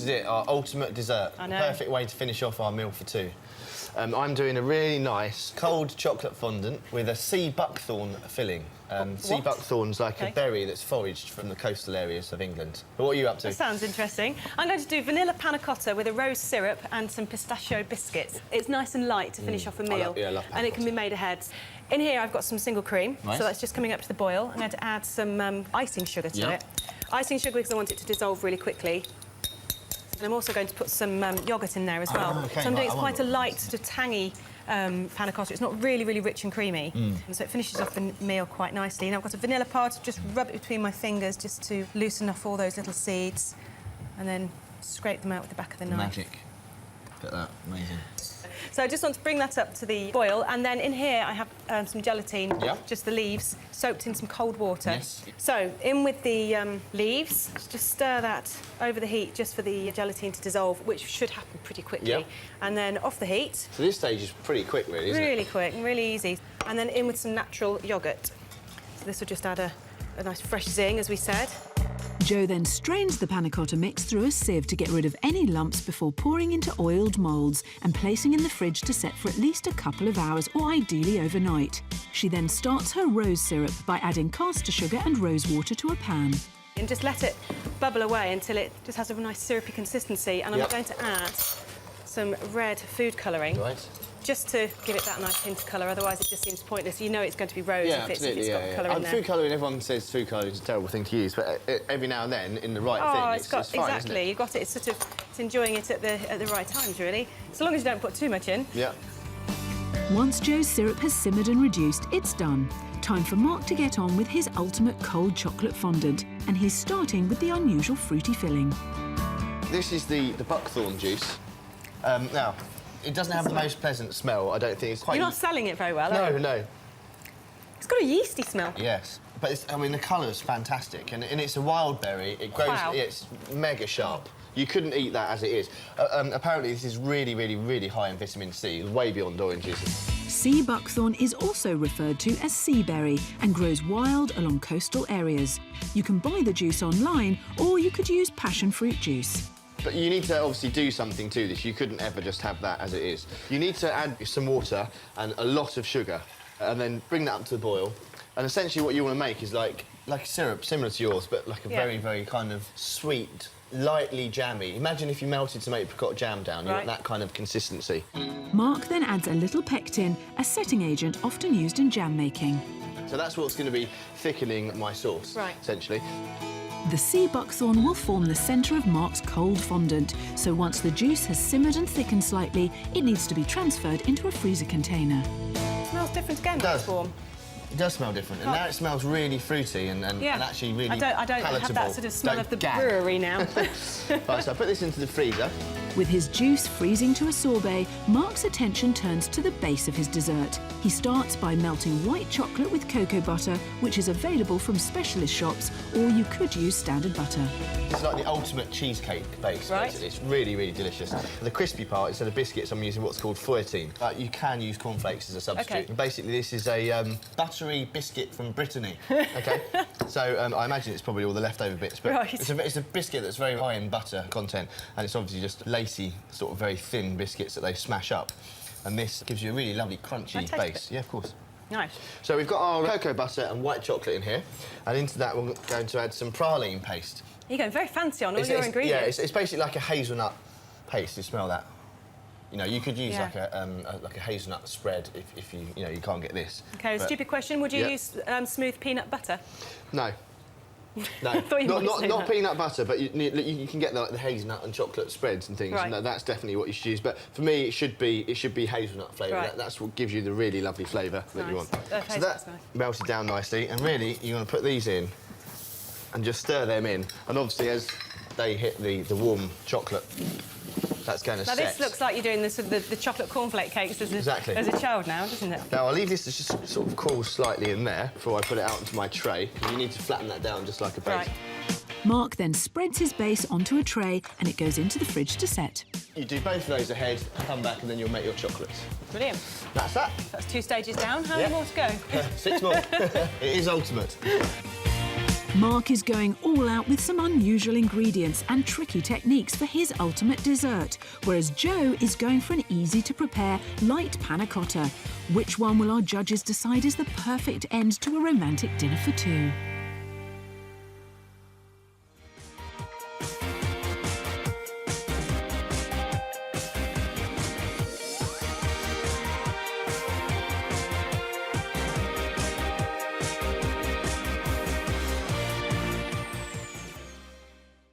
is it, our ultimate dessert. I know. Perfect way to finish off our meal for two. I'm doing a really nice cold chocolate fondant with a sea buckthorn filling. Sea buckthorn's like a berry that's foraged from the coastal areas of England. But what are you up to? That sounds interesting. I'm going to do vanilla panna cotta with a rose syrup and some pistachio biscuits. It's nice and light to finish off a meal. I love panna and it can be made ahead. In here, I've got some single cream, nice. so that's just coming up to the boil. I'm going to add some icing sugar to it. Icing sugar because I want it to dissolve really quickly. And I'm also going to put some yoghurt in there as well. Okay, so I'm doing quite a light, sort of tangy panna cotta. It's not really, really rich and creamy. And so it finishes off the meal quite nicely. And I've got a vanilla pod, just rub it between my fingers just to loosen off all those little seeds. And then scrape them out with the back of the knife. Magic. Look at that, amazing. So I just want to bring that up to the boil, and then in here I have some gelatine, just the leaves, soaked in some cold water. Yes. So in with the leaves, just stir that over the heat just for the gelatine to dissolve, which should happen pretty quickly. And then off the heat. So this stage is pretty quick, really, isn't it? Really quick and really easy. And then in with some natural yoghurt. So this will just add a nice fresh zing, as we said. Jo then strains the panna cotta mix through a sieve to get rid of any lumps before pouring into oiled moulds and placing in the fridge to set for at least a couple of hours or ideally overnight. She then starts her rose syrup by adding caster sugar and rose water to a pan. And just let it bubble away until it just has a nice syrupy consistency. And I'm going to add some red food colouring. Right. Just to give it that nice hint of colour, otherwise it just seems pointless. You know it's going to be rose if it's got colour in there. Food colouring, everyone says food colouring is a terrible thing to use, but every now and then, in the right thing, it's fine, exactly. isn't it? You've got it. It's sort of enjoying it at the right times, really. So long as you don't put too much in. Yeah. Once Jo's syrup has simmered and reduced, it's done. Time for Mark to get on with his ultimate cold chocolate fondant, and he's starting with the unusual fruity filling. This is the buckthorn juice. Now, it doesn't have the most pleasant smell. I don't think it's quite... You're not selling it very well, are you? No. It's got a yeasty smell. Yes. But, I mean, the colour's fantastic. And it's a wild berry. It grows... Wow. It's mega sharp. You couldn't eat that as it is. Apparently, this is really, really, really high in vitamin C, way beyond orange juices. Sea buckthorn is also referred to as sea berry and grows wild along coastal areas. You can buy the juice online, or you could use passion fruit juice. But you need to obviously do something to this. You couldn't ever just have that as it is. You need to add some water and a lot of sugar, and then bring that up to the boil. And essentially what you want to make is like a syrup, similar to yours, but like a very, very kind of sweet, lightly jammy. Imagine if you melted some apricot jam down, you want that kind of consistency. Mark then adds a little pectin, a setting agent often used in jam making. So that's what's going to be thickening my sauce, essentially. The sea buckthorn will form the centre of Mark's cold fondant, so once the juice has simmered and thickened slightly, it needs to be transferred into a freezer container. It smells different again when it's warm. It does smell different, and now it smells really fruity and actually really palatable. I don't have that sort of smell of the brewery now. Right, so I put this into the freezer. With his juice freezing to a sorbet, Mark's attention turns to the base of his dessert. He starts by melting white chocolate with cocoa butter, which is available from specialist shops, or you could use standard butter. It's like the ultimate cheesecake base, basically. It's really, really delicious. The crispy part, instead of biscuits, I'm using what's called feuilletine. You can use cornflakes as a substitute. And basically, this is a buttery biscuit from Brittany, OK? So I imagine it's probably all the leftover bits, but it's a biscuit that's very high in butter content, and it's obviously just lacy, sort of very thin biscuits that they smash up. And this gives you a really lovely, crunchy base. Yeah, of course. Nice. So we've got our cocoa butter and white chocolate in here, and into that we're going to add some praline paste. You're going very fancy on all your ingredients. Yeah, it's basically like a hazelnut paste. You smell that? You know, you could use like a hazelnut spread if you can't get this. OK, stupid question. Would you use smooth peanut butter? No. No, not peanut butter, but you can get the hazelnut and chocolate spreads and things, and that's definitely what you should use. But for me, it should be hazelnut flavour. That's what gives you the really lovely flavour that you want. So that melted down nicely, and really you want to put these in and just stir them in. And obviously, as they hit the warm chocolate, that's going to set. Now this looks like you're doing the chocolate cornflake cakes as a child now, doesn't it? Now I'll leave this to just sort of cool slightly in there before I put it out into my tray, because you need to flatten that down just like a base. Mark then spreads his base onto a tray and it goes into the fridge to set. You do both of those ahead, come back, and then you'll make your chocolates. Brilliant. That's that. That's 2 stages down. How many more to go? 6 more. It is ultimate. Mark is going all out with some unusual ingredients and tricky techniques for his ultimate dessert, whereas Jo is going for an easy-to-prepare light panna cotta. Which one will our judges decide is the perfect end to a romantic dinner for two?